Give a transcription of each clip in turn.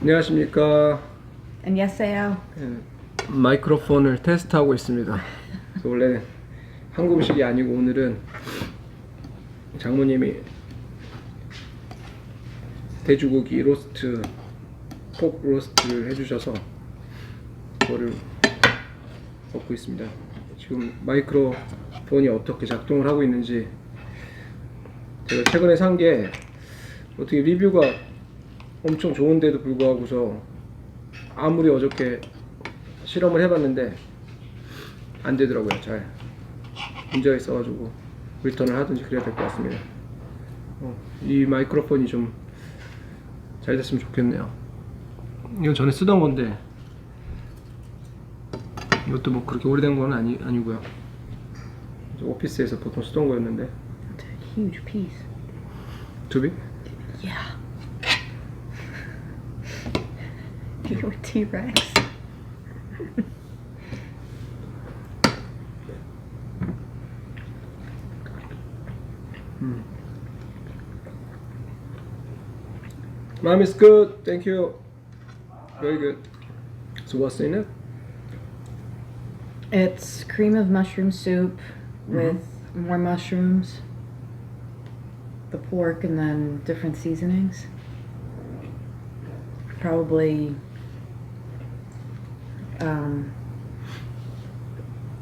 안녕하십니까. 안녕하세요. 마이크로폰을 테스트하고 있습니다. 그래서 원래 한국 음식이 아니고 오늘은 장모님이 돼지고기 로스트, 폭 로스트를 해주셔서 그거를 먹고 있습니다. 지금 마이크로폰이 어떻게 작동을 하고 있는지 제가 최근에 산 게 어떻게 리뷰가 엄청 좋은데도 불구하고서 아무리 어저께 실험을 해봤는데 안 되더라고요. 잘 문제가 있어가지고 리턴을 하든지 그래야 될 것 같습니다. 이 마이크로폰이 좀 잘 됐으면 좋겠네요. 이건 전에 쓰던 건데 이것도 뭐 그렇게 오래된 건 아니고요. 오피스에서 보통 쓰던 거였는데. It's a huge piece. Too big? Yeah. You're a T-Rex. Mom, is good. Thank you. Very good. So what's in it? It's cream of mushroom soup with more mushrooms, the pork, and then different seasonings. Probably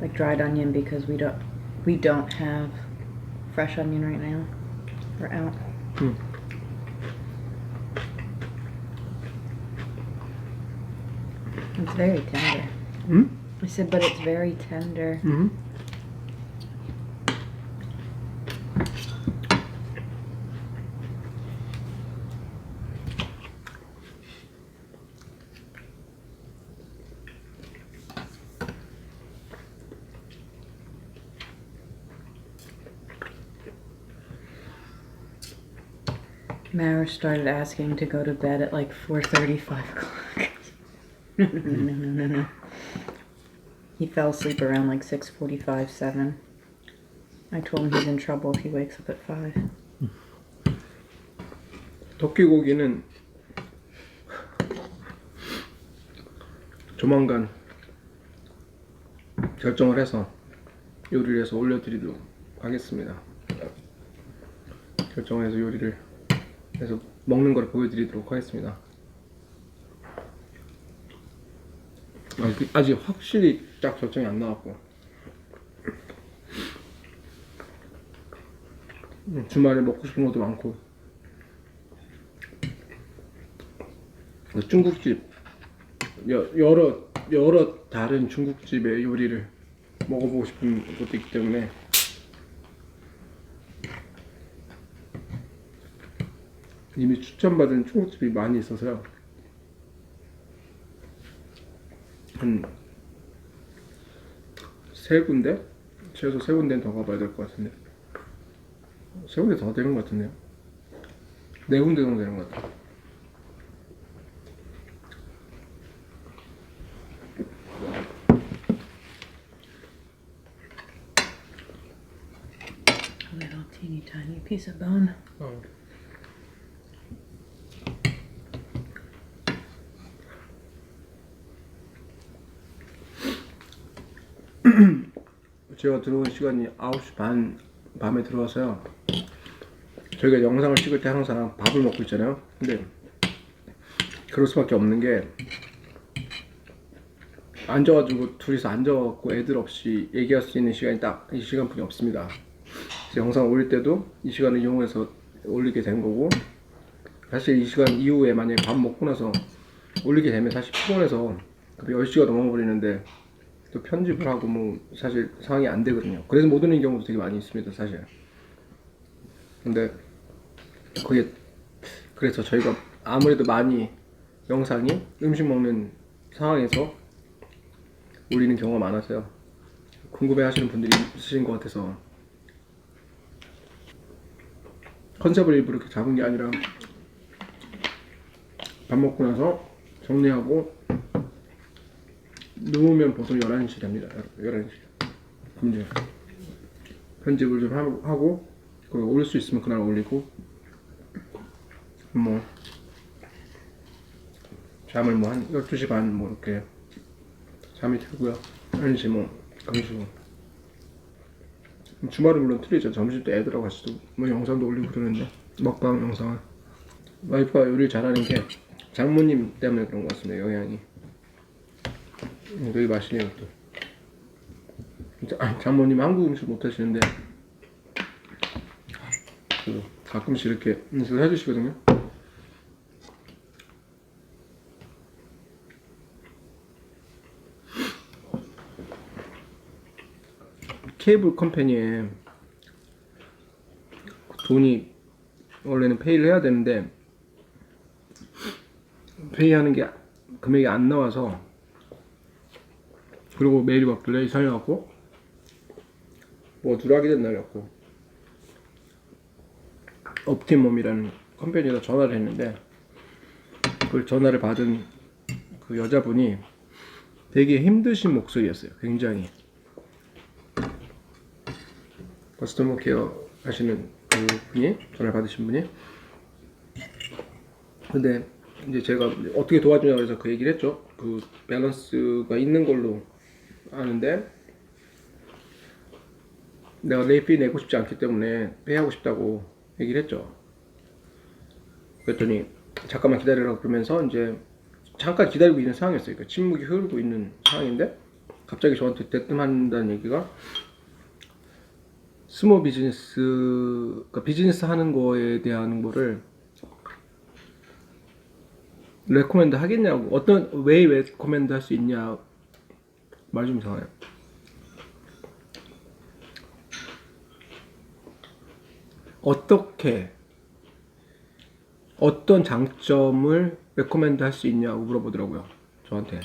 like dried onion because we don't have fresh onion right now. We're out. It's very tender. I said, but it's very tender. Mara started asking to go to bed at like 4:30, 5 o'clock. No. He fell asleep around like 6:45, 7. I told him he's in trouble if he wakes up at 5. 토끼고기는 조만간 결정을 해서 요리를 해서 올려드리도록 하겠습니다. 결정을 해서 요리를 해서 먹는 걸 보여드리도록 하겠습니다. 아직 확실히 딱 결정이 안 나왔고 주말에 먹고 싶은 것도 많고 중국집 여러 다른 중국집의 요리를 먹어보고 싶은 것도 있기 때문에 이미 추천받은 중국집이 많이 있어서요. 한 3군데? 최소 3군데는 더 가봐야 될 것 같은데 3군데 더 되는 것 같은데요? 4군데 정도 되는 것 같아요. A little teeny tiny piece of bone. 제가 들어온 시간이 9시 반 밤에 들어와서요. 저희가 영상을 찍을 때 항상 밥을 먹고 있잖아요. 근데 그럴 수밖에 없는 게 앉아가지고 둘이서 앉아갖고 애들 없이 얘기할 수 있는 시간이 딱 이 시간뿐이 없습니다. 그래서 영상 올릴 때도 이 시간을 이용해서 올리게 된 거고 사실 이 시간 이후에 만약에 밥 먹고 나서 올리게 되면 사실 피곤해서 10시가 넘어버리는데 또 편집을 하고 뭐 사실 상황이 안 되거든요. 그래서 못 오는 경우도 되게 많이 있습니다, 사실. 근데 그게 그래서 저희가 아무래도 많이 영상이 음식 먹는 상황에서 올리는 경우가 많아서요. 궁금해 하시는 분들이 있으신 것 같아서 컨셉을 일부러 이렇게 잡은 게 아니라 밥 먹고 나서 정리하고 누우면 보통 11시 됩니다. 11시. 그럼 이제 편집을 좀 하고 그걸 올릴 수 있으면 그날 올리고 뭐 잠을 뭐 한 12시 반 뭐 이렇게 잠이 들고요. 1시 뭐 그런 식으로. 주말은 물론 틀리죠. 점심 때 애들하고 같이 뭐 영상도 올리고 그러는데 먹방 영상을. 와이프가 요리를 잘하는 게 장모님 때문에 그런 것 같습니다. 영향이 되게 맛있네요. 또 장모님 한국 음식 못하시는데 가끔씩 이렇게 음식을 해주시거든요. 케이블 컴퍼니에 돈이 원래는 페이를 해야 되는데 페이하는 게 금액이 안 나와서, 그리고 메일이 왔길래 이상해갖고 뭐 누락이 된 날이었고 옵티멈이라는 컴퍼니에다 전화를 했는데, 그 전화를 받은 그 여자분이 되게 힘드신 목소리였어요. 굉장히 커스터머 케어 하시는 그 분이, 전화를 받으신 분이. 근데 이제 제가 어떻게 도와주냐고 해서 그 얘기를 했죠. 그 밸런스가 있는 걸로 아는데 내가 레이피 내고 싶지 않기 때문에 페이하고 싶다고 얘기를 했죠. 그랬더니 잠깐만 기다리라고 그러면서 이제 잠깐 기다리고 있는 상황이었어요. 그러니까 침묵이 흐르고 있는 상황인데 갑자기 저한테 대뜸한다는 얘기가, 스몰 비즈니스, 그러니까 비즈니스 하는 거에 대한 거를 레코멘드 하겠냐고, 왜 레코멘드 할 수 있냐. 말 좀 이상해요. 어떤 장점을 레코멘드 할 수 있냐고 물어보더라고요, 저한테.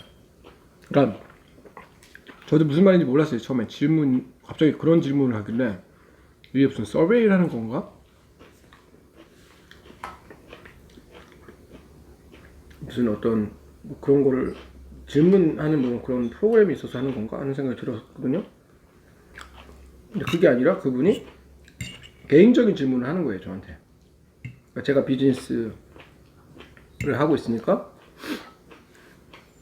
그러니까 저도 무슨 말인지 몰랐어요. 처음에 갑자기 그런 질문을 하길래 이게 무슨 서베이를 하는 건가? 무슨 어떤 뭐 그런 거를 질문하는 뭐 그런 프로그램이 있어서 하는 건가 하는 생각이 들었거든요. 근데 그게 아니라 그분이 개인적인 질문을 하는 거예요, 저한테. 그러니까 제가 비즈니스를 하고 있으니까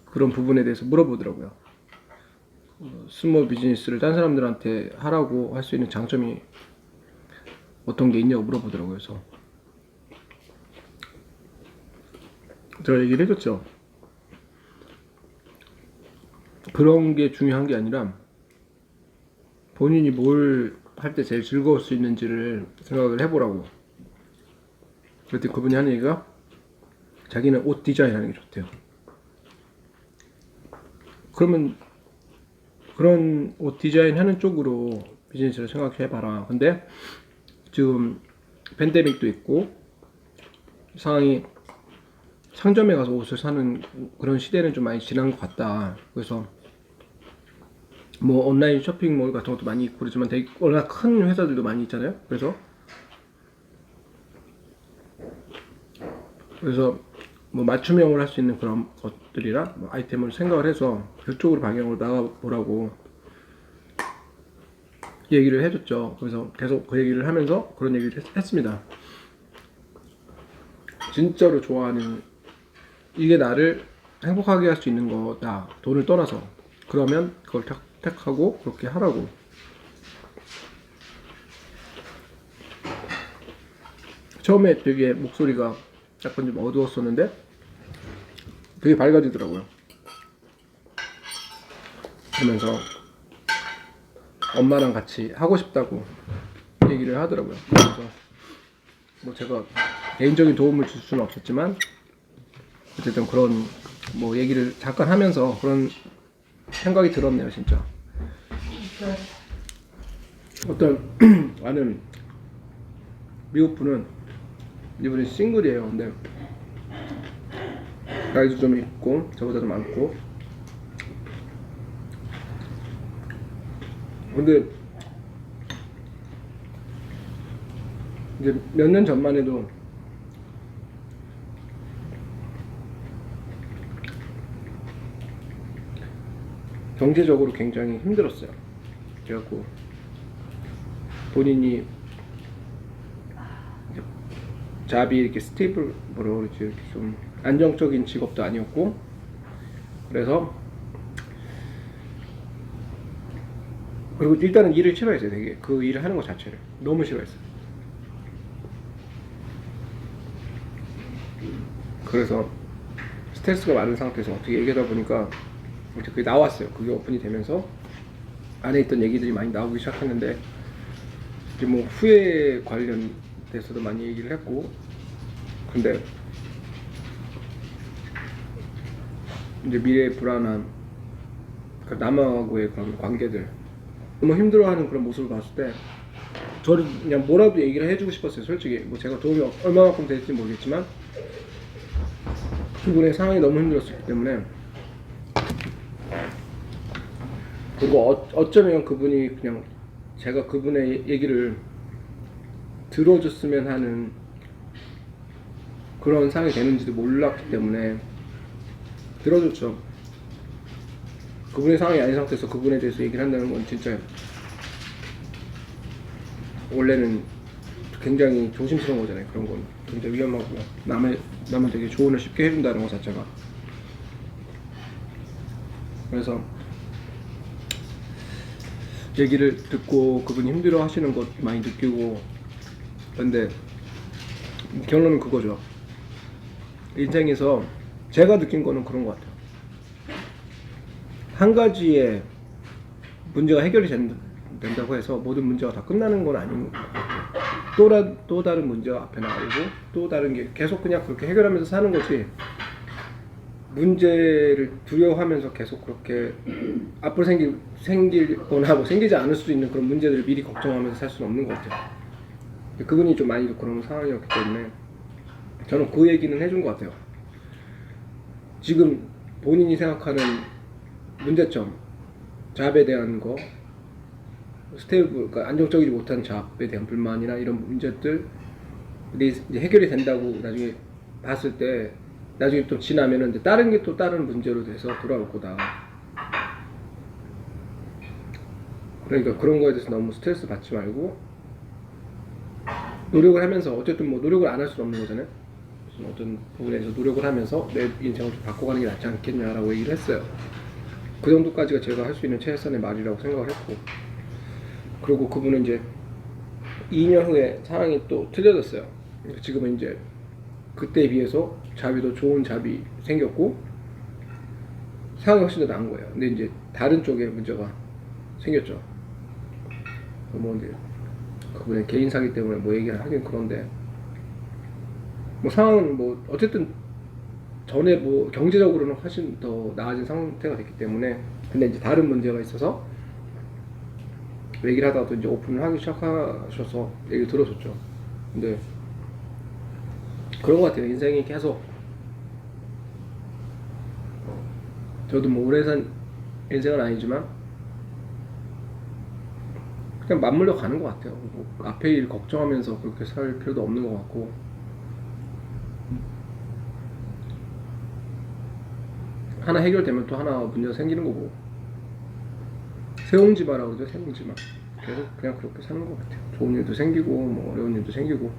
그런 부분에 대해서 물어보더라고요. 스몰 비즈니스를 딴 사람들한테 하라고 할 수 있는 장점이 어떤 게 있냐고 물어보더라고요. 그래서 제가 얘기를 해줬죠. 그런 게 중요한 게 아니라 본인이 뭘 할 때 제일 즐거울 수 있는지를 생각을 해보라고. 그랬더니 그분이 하는 얘기가 자기는 옷 디자인하는 게 좋대요. 그러면 그런 옷 디자인하는 쪽으로 비즈니스를 생각해봐라. 근데 지금 팬데믹도 있고 상황이 상점에 가서 옷을 사는 그런 시대는 좀 많이 지난 것 같다. 그래서 뭐 온라인 쇼핑몰 같은 것도 많이 있고 그러지만 되게 워낙 큰 회사들도 많이 있잖아요. 그래서 뭐 맞춤형을 할 수 있는 그런 것들이라 뭐 아이템을 생각을 해서 그쪽으로 방향으로 나가보라고 얘기를 해줬죠. 그래서 계속 그 얘기를 하면서 그런 얘기를 했습니다. 진짜로 좋아하는, 이게 나를 행복하게 할 수 있는 거다, 돈을 떠나서. 그러면 그걸 택하고 그렇게 하라고. 처음에 되게 목소리가 약간 좀 어두웠었는데 되게 밝아지더라고요. 그러면서 엄마랑 같이 하고 싶다고 얘기를 하더라고요. 그래서 뭐 제가 개인적인 도움을 줄 수는 없었지만 어쨌든 그런 뭐 얘기를 잠깐 하면서 그런 생각이 들었네요, 진짜. 어떤 아는 미국 분은, 이분이 싱글이에요. 근데 나이도 좀 있고 저보다 좀 많고, 근데 이제 몇 년 전만 해도 경제적으로 굉장히 힘들었어요. 그래갖고 본인이 잡이 이렇게 스테이블, 뭐라고 그러지, 이렇게 좀 안정적인 직업도 아니었고 그래서 그리고 일단은 일을 싫어했어요. 되게 그 일을 하는 것 자체를 너무 싫어했어요. 그래서 스트레스가 많은 상태에서 어떻게 얘기하다 보니까 이제 그게 나왔어요. 그게 오픈이 되면서 안에 있던 얘기들이 많이 나오기 시작했는데 이제 뭐 후회 관련돼서도 많이 얘기를 했고, 근데 이제 미래의 불안함, 그러니까 남하고의 그런 관계들 너무 힘들어하는 그런 모습을 봤을 때 저를 그냥 뭐라도 얘기를 해주고 싶었어요. 솔직히 뭐 제가 도움이 얼마만큼 될지 모르겠지만 그분의 상황이 너무 힘들었기 때문에, 그리고 어쩌면 그분이 그냥 제가 그분의 얘기를 들어줬으면 하는 그런 상황이 되는지도 몰랐기 때문에 들어줬죠. 그분의 상황이 아닌 상태에서 그분에 대해서 얘기를 한다는 건 진짜 원래는 굉장히 조심스러운 거잖아요. 그런 건 굉장히 위험하고 남한테게 조언을 쉽게 해준다는 것 자체가. 그래서 얘기를 듣고 그분이 힘들어 하시는 것 많이 느끼고, 근데 결론은 그거죠. 인생에서 제가 느낀 거는 그런 것 같아요. 한 가지의 문제가 해결이 된다고 해서 모든 문제가 다 끝나는 건 아닌 것 같아요. 또 다른 문제가 앞에 나오고 또 다른 게 계속 그냥 그렇게 해결하면서 사는 거지, 문제를 두려워하면서 계속 그렇게 앞으로 생기거나 뭐 생기지 않을 수도 있는 그런 문제들을 미리 걱정하면서 살 수는 없는 것 같아요. 그분이 좀 많이 그런 상황이었기 때문에 저는 그 얘기는 해준 것 같아요. 지금 본인이 생각하는 문제점, 잡에 대한 거, 그러니까 안정적이지 못한 잡에 대한 불만이나 이런 문제들 이제 해결이 된다고 나중에 봤을 때, 나중에 또 지나면은 이제 다른 게 또 다른 문제로 돼서 돌아올 거다. 그러니까 그런 거에 대해서 너무 스트레스 받지 말고 노력을 하면서, 어쨌든 뭐 노력을 안 할 수는 없는 거잖아요. 어떤 부분에서 노력을 하면서 내 인생을 좀 바꿔가는 게 낫지 않겠냐라고 얘기를 했어요. 그 정도까지가 제가 할 수 있는 최선의 말이라고 생각을 했고, 그리고 그분은 이제 2년 후에 상황이 또 틀려졌어요. 지금은 이제 그때에 비해서 잡이 더 좋은 잡이 생겼고 상황이 훨씬 더 나은 거예요. 근데 이제 다른 쪽에 문제가 생겼죠. 뭐 이제 그분의 개인사기 때문에 뭐 얘기를 하긴 그런데, 뭐 상황은 뭐 어쨌든 전에 뭐 경제적으로는 훨씬 더 나아진 상태가 됐기 때문에, 근데 이제 다른 문제가 있어서 얘기를 하다가 또 이제 오픈을 하기 시작하셔서 얘기를 들어줬죠. 근데 그런 것 같아요. 인생이 계속, 저도 뭐 오래 산 인생은 아니지만 그냥 맞물려 가는 것 같아요. 뭐 앞에 일 걱정하면서 그렇게 살 필요도 없는 것 같고, 하나 해결되면 또 하나 문제가 생기는 거고, 새옹지마라고 그러죠. 새옹지마. 계속 그냥 그렇게 사는 것 같아요. 좋은 일도 생기고 뭐 어려운 일도 생기고.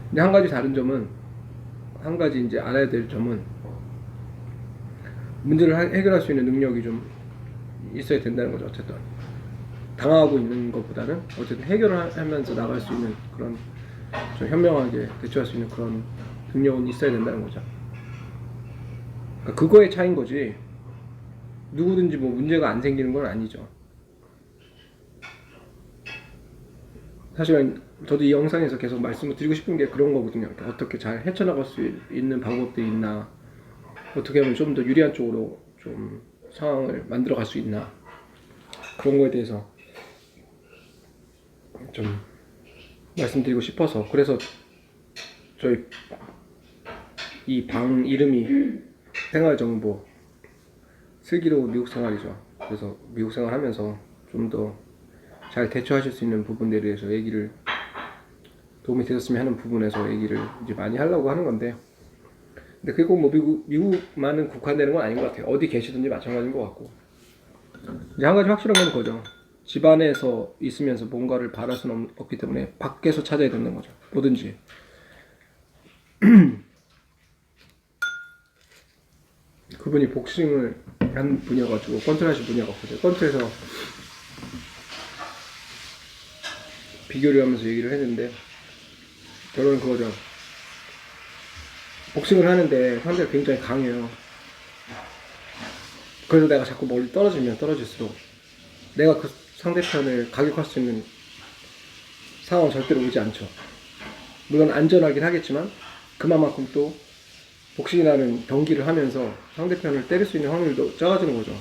근데 한 가지 다른 점은, 한 가지 이제 알아야 될 점은, 문제를 해결할 수 있는 능력이 좀 있어야 된다는 거죠. 어쨌든 당하고 있는 것보다는 어쨌든 해결을 하면서 나갈 수 있는 그런, 좀 현명하게 대처할 수 있는 그런 능력은 있어야 된다는 거죠. 그러니까 그거의 차이인 거지, 누구든지 뭐 문제가 안 생기는 건 아니죠. 사실은 저도 이 영상에서 계속 말씀을 드리고 싶은 게 그런 거거든요. 어떻게 잘 헤쳐나갈 수 있는 방법들이 있나, 어떻게 하면 좀 더 유리한 쪽으로 좀 상황을 만들어 갈 수 있나, 그런 거에 대해서 좀 말씀드리고 싶어서. 그래서 저희 이 방 이름이 생활정보 슬기로운 미국 생활이죠. 그래서 미국 생활하면서 좀 더 잘 대처하실 수 있는 부분들에 대해서 얘기를, 도움이 되셨으면 하는 부분에서 얘기를 이제 많이 하려고 하는 건데, 근데 그게 꼭 뭐 미국만은 국한되는 건 아닌 것 같아요. 어디 계시든지 마찬가지인 것 같고. 이제 한 가지 확실한 건 그거죠. 집 안에서 있으면서 뭔가를 바랄 수는 없기 때문에 밖에서 찾아야 되는 거죠. 뭐든지. 그분이 복싱을 한 분이어가지고 권투하신 분이어가지고 권투에서 비교를 하면서 얘기를 했는데 결론은 그거죠. 복싱을 하는데 상대가 굉장히 강해요. 그래서 내가 자꾸 멀리 떨어지면 떨어질수록 내가 그 상대편을 가격할 수 있는 상황은 절대로 오지 않죠. 물론 안전하긴 하겠지만 그만큼 또 복싱이라는 경기를 하면서 상대편을 때릴 수 있는 확률도 작아지는 거죠.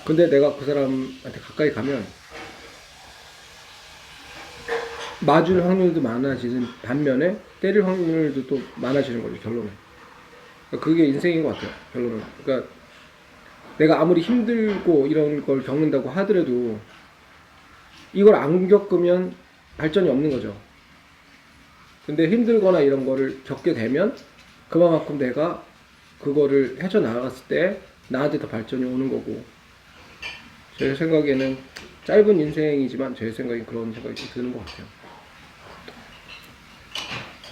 근데 내가 그 사람한테 가까이 가면 맞을 확률도 많아지는 반면에 때릴 확률도 또 많아지는 거죠, 결론은. 그러니까 그게 인생인 것 같아요, 결론은. 그러니까 내가 아무리 힘들고 이런 걸 겪는다고 하더라도 이걸 안 겪으면 발전이 없는 거죠. 근데 힘들거나 이런 거를 겪게 되면 그만큼 내가 그거를 헤쳐나갔을 때 나한테 더 발전이 오는 거고, 제 생각에는 짧은 인생이지만 제 생각엔 그런 생각이 좀 드는 것 같아요.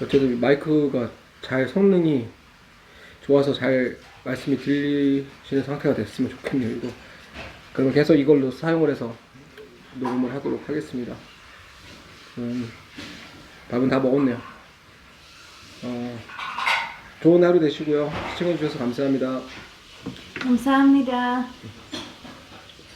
어쨌든 마이크가 잘 성능이 좋아서 잘 말씀이 들리시는 상태가 됐으면 좋겠네요. 이거 그러면 계속 이걸로 사용을 해서 녹음을 하도록 하겠습니다. 밥은 다 먹었네요. 좋은 하루 되시고요. 시청해주셔서 감사합니다. 감사합니다.